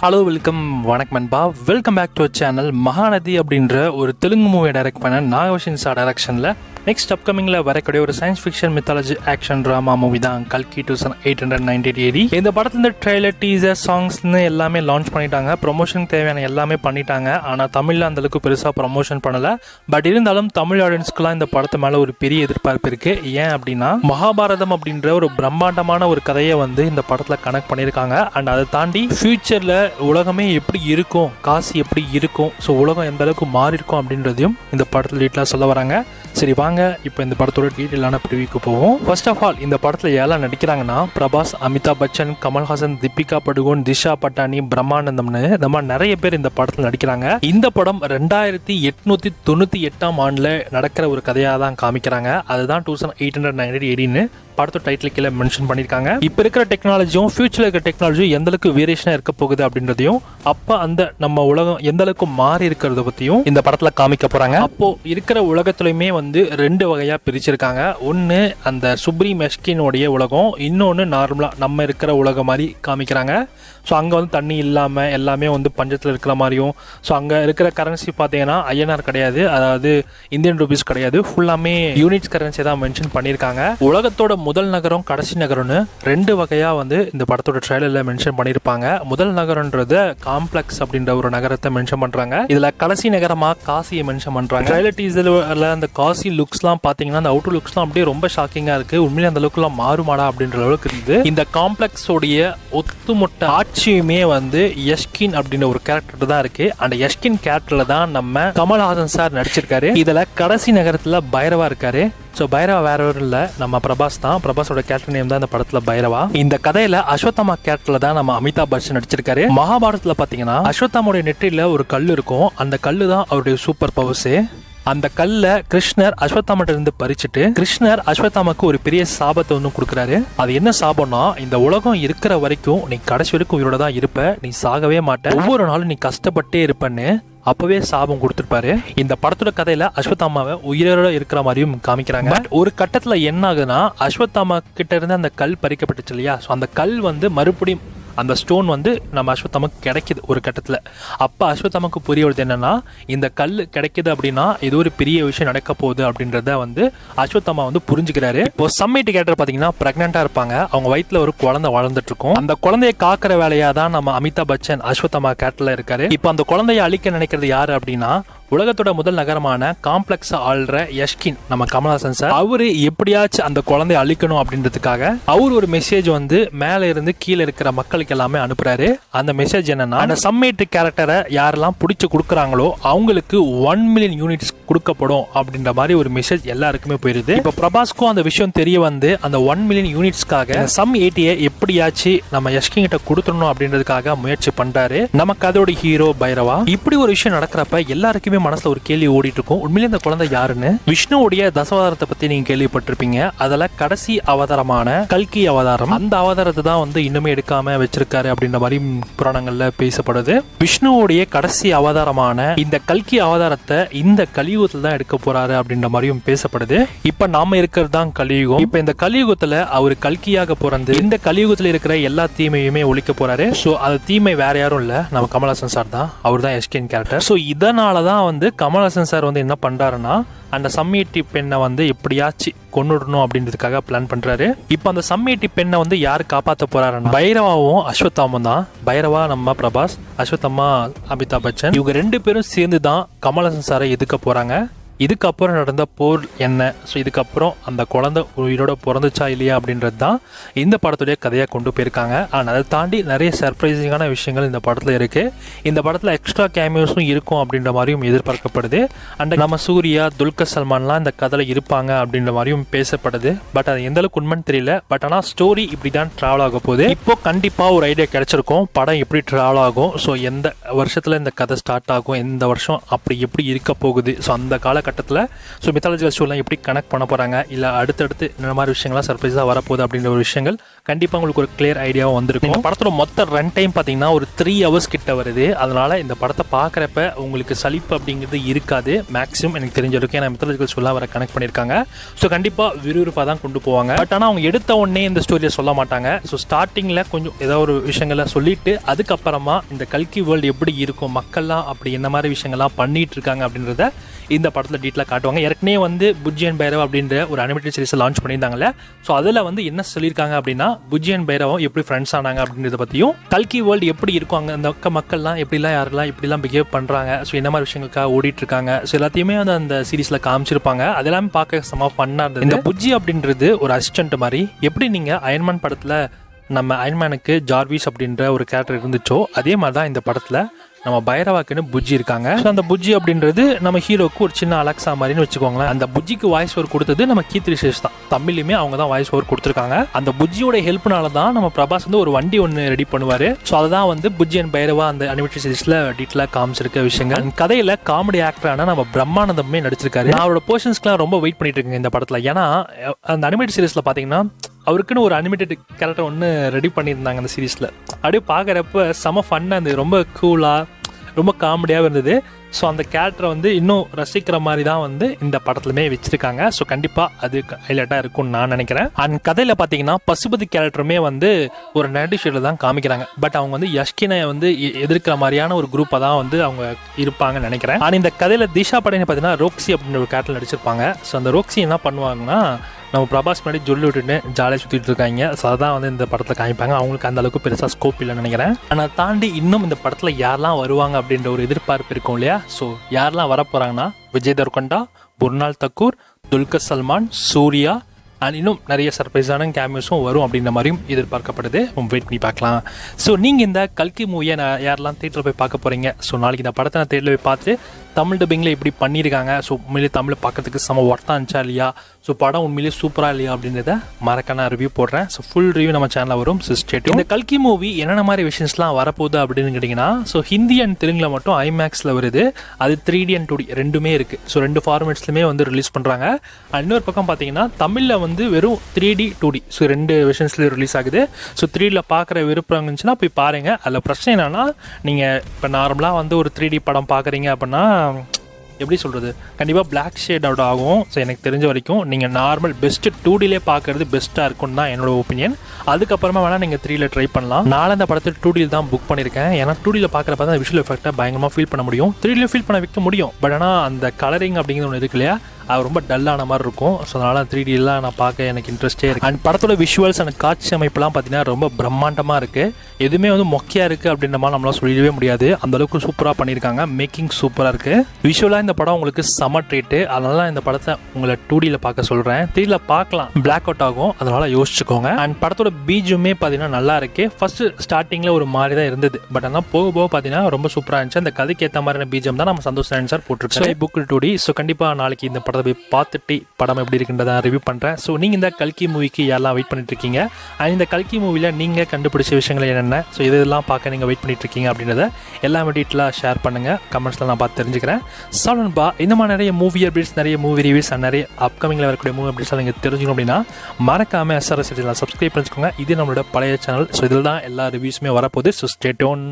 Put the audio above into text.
Hello welcome வணக்கம் நண்பா. Welcome back to channel. Mahanati அப்படின்ற ஒரு தெலுங்கு மூவியை டைரக்ட் பண்ண நாகவஷின் சார் டைரக்ஷனில் நெக்ஸ்ட் அப்கமிங்கில் வரக்கூடிய ஒரு science fiction mythology action drama movie தான் கல்கி 2898 AD. இந்த படத்துல ட்ரெய்லர், டீசர், சாங்ஸ்னு எல்லாமே லான்ச் பண்ணிட்டாங்க. ப்ரொமோஷன் தேவையான எல்லாமே பண்ணிட்டாங்க. ஆனால் தமிழில் அந்தளவுக்கு பெருசாக ப்ரொமோஷன் பண்ணலை. பட் இருந்தாலும் தமிழ் ஆடியன்ஸ்க்குலாம் இந்த படத்து மேலே ஒரு பெரிய எதிர்பார்ப்பு இருக்கு. ஏன் அப்படின்னா மகாபாரதம் அப்படின்ற ஒரு பிரம்மாண்டமான ஒரு கதையை இந்த படத்தில் கனெக்ட் பண்ணியிருக்காங்க. அண்ட் அதை தாண்டி ஃபியூச்சரில் உலகமே எப்படி இருக்கும், காசி எப்படி இருக்கும், ஸோ உலகம் எந்த அளவுக்கு மாறி இருக்கும் அப்படின்றதையும் இந்த படத்தில் டீட்டெயிலாக சொல்ல வராங்க. சரி வாங்க இப்போ இந்த படத்தோட டீட்டெயிலான ப்ரிவியூக்கு போவோம். ஃபர்ஸ்ட் ஆஃப் ஆல் இந்த படத்தில் யாரெல்லாம் நடிக்கிறாங்கன்னா பிரபாஸ், அமிதாப் பச்சன், கமல்ஹாசன், தீபிகா படுகோன், திஷா பட்டானி, பிரம்மானந்தம்னு இந்த மாதிரி நிறைய பேர் இந்த படத்தில் நடிக்கிறாங்க. இந்த படம் 2898 ஆண்டில் நடக்கிற ஒரு கதையாக தான் காமிக்கிறாங்க. அதுதான் 2898 ADன்னு படத்தோட டைட்டில் கீழே மென்ஷன் பண்ணியிருக்காங்க. இப்போ இருக்கிற டெக்னாலஜியும் ஃபியூச்சரில் இருக்கிற டெக்னாலஜியும் எந்த அளவுக்கு வேரியேஷனாக இருக்க போகுது அப்படின்றதையும், அப்போ அந்த நம்ம உலகம் எந்த அளவுக்கு மாறி இருக்கிறத பற்றியும் இந்த படத்தில் காமிக்க போகிறாங்க. அப்போ இருக்கிற உலகத்துலையுமே ரெண்டு வகையாக பிரிச்சிருக்காங்க. ஒன்று அந்த சுப்ரீம் மெஷ்கினுடைய உலகம், இன்னொன்று நார்மலாக நம்ம இருக்கிற உலகம் மாதிரி காமிக்கிறாங்க. ஸோ அங்கே தண்ணி இல்லாமல் எல்லாமே பஞ்சத்தில் இருக்கிற மாதிரியும், ஸோ அங்கே இருக்கிற கரன்சி பார்த்தீங்கன்னா INR கிடையாது, அதாவது இந்தியன் ரூபீஸ் கிடையாது, ஃபுல்லாமே யூனிட்ஸ் கரன்சி தான் மென்ஷன் பண்ணியிருக்காங்க. உலகத்தோட முதல் நகரம், கடைசி நகரம்னு ரெண்டு வகையாக இந்த படத்தோட ட்ரெய்லரில் மென்ஷன் பண்ணியிருப்பாங்க. முதல் நகரம்ன்றத காம்ப்ளெக்ஸ் அப்படின்ற ஒரு நகரத்தை மென்ஷன் பண்ணுறாங்க. இதில் கடைசி நகரமாக காசியை மென்ஷன் பண்ணுறாங்க. ட்ரெய்லர் டீசரில் அந்த காசி லுக்ஸ்லாம் பார்த்தீங்கன்னா, அந்த அவுட்டர் லுக்ஸ்லாம் அப்படியே ரொம்ப ஷாக்கிங்காக இருக்குது. உண்மையிலே அந்த லுக்லாம் மாறுமாடா அப்படின்ற அளவுக்கு இருக்குது. இந்த காம்ப்ளெக்ஸோடைய ஒத்துமொட்ட ஆட்சியுமே யஷ்கின் அப்படின்ற ஒரு கேரக்டர் தான் இருக்கு. அந்த யஷ்கின் கேரக்டர்ல தான் நம்ம கமல்ஹாசன் சார் நடிச்சிருக்காரு. இதுல கடைசி நகரத்துல பைரவா இருக்காரு. ஸோ பைரவா வேற ஒரு இல்லை, நம்ம பிரபாஸ் தான். பிரபாஸோட கேரக்டர் நேம் தான் இந்த படத்துல பைரவா. இந்த கதையில அஸ்வத்தாமா கேரக்டர்ல தான் நம்ம அமிதாப் பச்சன் நடிச்சிருக்காரு. மகாபாரதத்துல பாத்தீங்கன்னா அஸ்வத்தாமோட நெற்றியில ஒரு கல் இருக்கும். அந்த கல்லு தான் அவருடைய சூப்பர் பவர்ஸ். அந்த கல்ல கிருஷ்ணர் அஸ்வத்தாமட்ட இருந்து பறிச்சுட்டு கிருஷ்ணர் அஸ்வத்தாமாக்கு ஒரு பெரிய சாபத்தை கொடுக்குறாரு. அது என்ன சாபம்னா, இந்த உலகம் இருக்கிற வரைக்கும் நீ கடைசி வரைக்கும் உயிரோட தான் இருப்ப, நீ சாகவே மாட்ட, ஒவ்வொரு நாளும் நீ கஷ்டப்பட்டே இருப்பன்னு அப்பவே சாபம் கொடுத்துருப்பாரு. இந்த படத்தோட கதையில அஸ்வத்தாமாவை உயிரோட இருக்கிற மாதிரியும் காமிக்கிறாங்க. பட் ஒரு கட்டத்துல என்ன ஆகுதுன்னா, அஸ்வத்தாமா கிட்ட இருந்து அந்த கல் பறிக்கப்பட்டுச்சு இல்லையா, ஸோ அந்த கல் மறுபடியும் அந்த ஸ்டோன் நம்ம அஸ்வத்தாமாக்கு கிடைக்குது ஒரு கட்டத்தில். அப்போ அஸ்வத்தாமாக்கு புரிய வருது என்னன்னா, இந்த கல் கிடைக்குது அப்படின்னா இது ஒரு பெரிய விஷயம் நடக்க போகுது அப்படின்றத அஸ்வத்தாமா புரிஞ்சுக்கிறாரு. இப்போ சம்மேட் கேரக்டர் பார்த்தீங்கன்னா பிரெக்னெண்டா இருப்பாங்க. அவங்க வயிற்றுல ஒரு குழந்தை வளர்ந்துட்டு இருக்கும். அந்த குழந்தைய காக்கிற வேலையா தான் நம்ம அமிதாப் பச்சன் அஸ்வத்தாமா கேரக்டர்ல இருக்காரு. இப்போ அந்த குழந்தைய அழிக்க நினைக்கிறது யாரு அப்படின்னா, உலகத்தோட முதல் நகரமான காம்ப்ளெக்ஸ் ஆள்ற யஷ்கின் நம்ம கமல்ஹாசன் சார். அவரு எப்படியாச்சும் அந்த குழந்தைய அழிக்கணும் அப்படின்றதுக்காக அவர் ஒரு மெசேஜ் மேல இருந்து கீழே இருக்கிற மக்களுக்கு எல்லாமே அனுப்புறாரு. அந்த மெசேஜ் என்னன்னா, அந்த சம்மேட் கேரக்டரை யாரெல்லாம் பிடிச்சு கொடுக்குறாங்களோ அவங்களுக்கு 1 மில்லியன் யூனிட்ஸ் கொடுக்கப்படும் அப்படின்ற மாதிரி ஒரு மெசேஜ் எல்லாருக்குமே போயிருது. இப்போ பிரபாஸ்க்கும் அந்த விஷயம் தெரிய அந்த 1 மில்லியன் யூனிட்ஸ்க்காக சம் 80 எப்படியாச்சும் நம்ம யஷ்கின் கிட்ட கொடுத்துடணும் அப்படின்றதுக்காக முயற்சி பண்றாரு. நமக்கு அதோட ஹீரோ பைரவா. இப்படி ஒரு விஷயம் நடக்கிறப்ப எல்லாருக்குமே மனசுல ஒரு கேள்வி ஓடிட்டு இருக்கும், உண்மையிலே இந்த குழந்தை யாருன்னு. விஷ்ணுவுடைய தசாவதாரத்தை பத்தி நீங்க கேள்விப்பட்டிருப்பீங்க. அதுல கடைசி அவதாரமான கல்கி அவதாரம், அந்த அவதாரத்தை தான் இன்னுமே எடுக்காம வச்சிருக்காரு அப்படின்ற மாதிரி புராணங்கள்ல பேசப்படுது. விஷ்ணுவுடைய கடைசி அவதாரமான இந்த கல்கி அவதாரத்தை இந்த கலியுகத்துல தான் எடுக்க போறாரு அப்படின்ற மாதிரியும் பேசப்படுது. இப்ப நாம இருக்கிறது தான் கலியுகம். இப்ப இந்த கலியுகத்துல அவர் கல்கியாக பிறந்து இந்த கலியுகத்துல இருக்கிற எல்லா தீமையுமே ஒழிக்க போறாரு. சோ அது தீமை வேற யாரும் இல்ல, நம்ம கமல்ஹாசன் சார் தான். அவர் தான் யஷ்கின் கேரக்டர். சோ இதனாலதான் கமல்ஹாசன் சார் என்ன பண்றாருன்னா, அந்த சம்மேட்டி பெண்ணை எப்படியாச்சும் கொன்னுடணும் அப்படின்றதுக்காக பிளான் பண்றாரு. இப்போ அந்த சம்மேட்டி பெண்ணை யாரு காப்பாற்ற போறாருன்னா, பைரவாவும் அஸ்வத்தாமும் தான். பைரவா நம்ம பிரபாஸ், அஸ்வத்தாமா அமிதாப் பச்சன். இவங்க ரெண்டு பேரும் சேர்ந்து தான் கமல்ஹாசன் சாரை எதிர்க்க போறாங்க. இதுக்கப்புறம் நடந்த போர் என்ன, ஸோ இதுக்கப்புறம் அந்த குழந்தை உயிரோட பிறந்துச்சா இல்லையா அப்படின்றது தான் இந்த படத்துடைய கதையாக கொண்டு போயிருக்காங்க. ஆனால் அதை தாண்டி நிறைய சர்ப்ரைசிங்கான விஷயங்கள் இந்த படத்தில் இருக்குது. இந்த படத்தில் எக்ஸ்ட்ரா கேமியோஸும் இருக்கும் அப்படின்ற மாதிரியும் எதிர்பார்க்கப்படுது. அண்ட் நம்ம சூர்யா, துல்கர் சல்மான்லாம் இந்த கதையில் இருப்பாங்க அப்படின்ற மாதிரியும் பேசப்படுது. பட் அது எந்த அளவுக்கு உண்மைன்னு தெரியல. பட் ஆனால் ஸ்டோரி இப்படி தான் ட்ராவல் ஆக போகுது. இப்போ கண்டிப்பாக ஒரு ஐடியா கிடைச்சிருக்கும், படம் எப்படி ட்ராவல் ஆகும், ஸோ எந்த வருஷத்தில் இந்த கதை ஸ்டார்ட் ஆகும், எந்த வருஷம் அப்படி எப்படி இருக்க போகுது, ஸோ அந்த காலகட்டம் கட்டத்தில் ஸோ மித்தாலஜிக்கல் ஸ்டோரிலாம் எப்படி கனெக்ட் பண்ண போகிறாங்க, இல்லை அடுத்தடுத்து இந்த மாதிரி விஷயங்கள்லாம் சர்ப்ரைஸாக வரப்போகுது அப்படின்ற ஒரு விஷயங்கள் கண்டிப்பாக உங்களுக்கு ஒரு கிளியர் ஐடியாவும் வந்திருக்கும். இந்த படத்தோட மொத்த ரன் டைம் பார்த்தீங்கன்னா ஒரு 3 hours கிட்ட வருது. அதனால் இந்த படத்தை பார்க்குறப்ப உங்களுக்கு சலிப்பு அப்படிங்கிறது இருக்காது மேக்ஸிமம் எனக்கு தெரிஞ்ச வரைக்கும். ஏன்னா மித்தாலஜிக்கல் ஸ்டோரிலாம் வர கனெக்ட் பண்ணியிருக்காங்க. ஸோ கண்டிப்பாக விறுவிறுப்பாக தான் கொண்டு போவாங்க. பட் ஆனால் அவங்க எடுத்த உடனே இந்த ஸ்டோரியை சொல்ல மாட்டாங்க. ஸோ ஸ்டார்டிங்கில் கொஞ்சம் ஏதாவது ஒரு விஷயங்களை சொல்லிட்டு அதுக்கப்புறமா இந்த கல்கி வேர்ல்டு எப்படி இருக்கும், மக்கள்லாம் அப்படி என்ன மாதிரி விஷயங்கள்லாம் பண்ணிட்டு இருக்காங்க அப்படின்றத இந்த படத்தில் டீட்டெயிலாக காட்டுவாங்க. ஏற்கனவே வந்து புஜ்ஜி அண்ட் பைரவ் அப்படின்ற ஒரு அனிமேட்டட் சீரிஸை லான்ச் பண்ணியிருந்தாங்கல்ல. ஸோ அதில் வந்து என்ன சொல்லியிருக்காங்க அப்படின்னா புஜ்ஜி அண்ட் பைரவம் எப்படி ஃப்ரெண்ட்ஸ் ஆனாங்க அப்படின்றத பற்றியும், கல்கி வேர்ல்டு எப்படி இருக்கும், அங்கே அந்த மக்கள்லாம் எப்படிலாம் யாரெல்லாம் எப்படிலாம் பிஹேவ் பண்ணுறாங்க, ஸோ இந்த மாதிரி விஷயங்களுக்காக ஓடிட்டு இருக்காங்க, ஸோ எல்லாத்தையுமே வந்து அந்த சீரிஸில் காமிச்சிருப்பாங்க. அதெல்லாமே பார்க்க செம ஃபன்னாக இருந்தது. இந்த புஜ்ஜி அப்படின்றது ஒரு அசிஸ்டன்ட் மாதிரி. எப்படி நீங்கள் அயன்மேன் படத்தில் நம்ம அயன்மேனுக்கு ஜார்விஸ் அப்படின்ற ஒரு கேரக்டர் இருந்துச்சோ அதே மாதிரி தான் இந்த படத்தில் நம்ம பைரவாக்குன்னு புஜ்ஜி இருக்காங்க. ஸோ அந்த புஜ்ஜி அப்படின்றது நம்ம ஹீரோக்கு ஒரு சின்ன அலெக்ஸா மாதிரின்னு வச்சுக்கோங்களேன். அந்த புஜ்ஜிக்கு வாய்ஸ் ஓவர் கொடுத்தது நம்ம கீர்த்தி சுரேஷ் தான். தமிழ்லையுமே அவங்க தான் வாய்ஸ் ஓவர் கொடுத்துருக்காங்க. அந்த புஜ்ஜியோட ஹெல்ப்னால தான் நம்ம பிரபாஸ் வந்து ஒரு வண்டி ஒன்று ரெடி பண்ணுவார். ஸோ அதுதான் வந்து புஜ்ஜி அண்ட் பைரவா அந்த அனிமேட்டட் சீரிஸில் டீட்டெயிலாக காமிச்சிருக்க விஷயங்கள். கதையில் காமெடி ஆக்டரான நம்ம பிரம்மானந்தமே நடிச்சிருக்காரு. நான் அவரோட போர்ஷன்ஸ்க்குலாம் ரொம்ப வெயிட் பண்ணிட்டு இருக்கேன் இந்த படத்தில். ஏன்னா அந்த அனிமேட்டட் சீரிஸில் பார்த்தீங்கன்னா அவருக்குன்னு ஒரு அனிமேட்டட் கேரக்டர் ஒன்று ரெடி பண்ணியிருந்தாங்க அந்த சீரீஸில். அப்படியே பார்க்குறப்ப செம ஃபன்னாக இருந்தது, ரொம்ப கூலாக ரொம்ப காமெடியாக இருந்தது. ஸோ அந்த கேரக்டரை வந்து இன்னும் ரசிக்கிற மாதிரி தான் வந்து இந்த படத்துலையுமே வச்சுருக்காங்க. ஸோ கண்டிப்பாக அது ஹைலைட்டாக இருக்கும்னு நான் நினைக்கிறேன். அண்ட் கதையில் பார்த்தீங்கன்னா பசுபதி கேரக்டருமே வந்து ஒரு நெகட்டிவ் ஷேடில் தான் காமிக்கிறாங்க. பட் அவங்க வந்து யஷ்கினை வந்து எதிர்க்கிற மாதிரியான ஒரு குரூப்பை தான் வந்து அவங்க இருப்பாங்கன்னு நினைக்கிறேன். ஆனால் இந்த கதையில் திஷா படேனை பார்த்தீங்கன்னா ரோக்ஸி அப்படின்ற ஒரு கேரக்டர் நடிச்சிருப்பாங்க. ஸோ அந்த ரோக்ஸி என்ன பண்ணுவாங்கன்னா நம்ம பிரபாஸ் முன்னாடி ஜொல்லி விட்டுட்டு ஜாலியாக சுற்றிட்டு இருக்காங்க. ஸோ அதான் வந்து இந்த படத்தில் காமிப்பாங்க. அவங்களுக்கு அந்த அளவுக்கு பெருசாக ஸ்கோப் இல்லைன்னு நினைக்கிறேன். ஆனால் தாண்டி இன்னும் இந்த படத்தில் யாரெல்லாம் வருவாங்க அப்படின்ற ஒரு எதிர்பார்ப்பு இருக்கும் இல்லையா. ஸோ யாரெல்லாம் வர போகிறாங்கன்னா விஜய் தேவர்கொண்டா, புர்னால் தக்கூர், துல்கர் சல்மான், சூர்யா அண்ட் இன்னும் நிறைய சர்ப்ரைஸான கேமியோஸும் வரும் அப்படின்ற மாதிரியும் எதிர்பார்க்கப்படுது. வெயிட் பண்ணி பார்க்கலாம். ஸோ நீங்கள் இந்த கல்கி மூவியை யாரெல்லாம் தேட்டரில் போய் பார்க்க போகிறீங்க. ஸோ நாளைக்கு இந்த படத்தை நான் தேட்டரில் போய் பார்த்து தமிழ் டப்பிங்கில் எப்படி பண்ணியிருக்காங்க, ஸோ உண்மையிலேயே தமிழ் பார்க்கறதுக்கு செம ஒர்த்தாக இருந்துச்சா இல்லையா, ஸோ படம் உண்மையிலேயே சூப்பராக இல்லையா அப்படின்றத மறக்க நான் ரிவ்யூ போடுறேன். ஸோ ஃபுல் ரிவ்யூ நம்ம சேனலில் வரும். சிஸ்டேட் இந்த கல்கி மூவி என்னென்ன மாதிரி விஷயம்ஸ்லாம் வரப்போகுது அப்படின்னு கேட்டிங்கன்னா, ஸோ ஹிந்தி அண்ட் தெலுங்கில் மட்டும் ஐமேக்ஸில் வருது. அது 3D and 2D ரெண்டுமே இருக்குது. ஸோ 2 ஃபார்மேட்ஸ்லையுமே வந்து ரிலீஸ் பண்ணுறாங்க. இன்னொரு பக்கம் பார்த்தீங்கன்னா தமிழில் வந்து வெறும் 3D 2D ஸோ 2 வெர்ஷன்ஸ்லேயும் ரிலீஸ் ஆகுது. ஸோ 3Dயில் பார்க்குற விருப்பம் இருந்துச்சுன்னா போய் பாருங்கள். அதில் பிரச்சனை என்னென்னா, நீங்கள் இப்போ நார்மலாக வந்து ஒரு 3D படம் பார்க்குறீங்க அப்படின்னா எப்படி சொல்கிறது, கண்டிப்பாக பிளாக் ஷேட் அவுட் ஆகும். ஸோ எனக்கு தெரிஞ்ச வரைக்கும் நீங்கள் நார்மல் பெஸ்ட்டு 2Dலே பார்க்குறது பெஸ்ட்டாக இருக்கும்னு தான் என்னோட ஒப்பீனியன். அதுக்கப்புறமா வேணால் நீங்கள் 3Dல ட்ரை பண்ணலாம். நான் அந்த படத்தை 2Dயில் தான் புக் பண்ணியிருக்கேன். ஏன்னா 2Dயில் பார்க்குறப்ப தான் விஷுவல் எஃபெக்டாக பயங்கரமாக ஃபீல் பண்ண முடியும். 3Dல ஃபீல் பண்ண வைக்க முடியும். பட் ஆனால் அந்த கலரிங் அப்படிங்கிறது ஒன்று இருக்கு இல்லையா, அது ரொம்ப டல்லான மாதிரி இருக்கும். ஸோ அதனால் 3Dலாம் நான் பார்க்க எனக்கு இன்ட்ரெஸ்டே இருக்குது. அண்ட் படத்தோட விஷுவல்ஸ் அண்ட் காட்சி அமைப்புலாம் பார்த்தீங்கன்னா ரொம்ப பிரம்மாண்டமாக இருக்குது. எதுவுமே வந்து மொக்கையாக இருக்குது அப்படின்ற மாதிரி நம்மளால் சொல்லிடவே முடியாது. அந்தளவுக்கு சூப்பராக பண்ணியிருக்காங்க. மேக்கிங் சூப்பராக இருக்குது. விஷுவலாக இந்த படம் உங்களுக்கு செம ட்ரீட்டு. அதனால இந்த படத்தை உங்களை 2Dயில் பார்க்க சொல்கிறேன். 3Dயில் பார்க்கலாம், பிளாக் அவுட் ஆகும். அதனால் யோசிச்சுக்கோங்க. அண்ட் படத்தோட பீஜுமே பார்த்தீங்கன்னா நல்லா இருக்குது. ஃபஸ்ட்டு ஸ்டார்டிங்கில் ஒரு மாதிரி தான் இருந்தது. பட் ஆனால் போக போக பார்த்தீங்கன்னா ரொம்ப சூப்பராக இருந்துச்சு. அந்த கதைக்கு ஏற்ற மாதிரியான பீஜம் தான் நம்ம சந்தோஷ் நாராயண் சார் போட்டிருக்கோம். Book 2D. ஸோ கண்டிப்பாக நாளைக்கு இந்த படத்தை போய் பார்த்துட்டு படம் எப்படி இருக்குன்றதை ரிவ்யூ பண்ணுறேன். ஸோ நீங்கள் இந்த கல்கி மூவிக்கு யாரெல்லாம் வெயிட் பண்ணிட்டு இருக்கீங்க, அண்ட் இந்த கல்கி மூவியில் நீங்கள் கண்டுபிடிச்ச விஷயங்கள் என்னென்ன, ஸோ இதெல்லாம் பார்க்க நீங்கள் வெயிட் பண்ணிட்டு இருக்கீங்க அப்படின்றத எல்லாமே டீட்டெயிலாக ஷேர் பண்ணுங்கள். கமெண்ட்ஸில் நான் பார்த்து தெரிஞ்சுக்கிறேன். சாலன்பா இந்த மாதிரி நிறைய மூவி அப்டேட்ஸ், நிறைய மூவி ரிவ்யூஸ் அண்ட் நிறைய அப்கமிங்கில் வரக்கூடிய மூவி அப்டேட்ஸ்லாம் நீங்கள் தெரிஞ்சுக்கணும் அப்படின்னா மறக்காமல் SRS சப்ஸ்கிரைப் பண்ணிக்கோங்க. இது நம்மளோட பழைய சேனல். ஸோ இதில் தான் எல்லா ரிவ்யூஸுமே வரப்போகுது. So stay tune.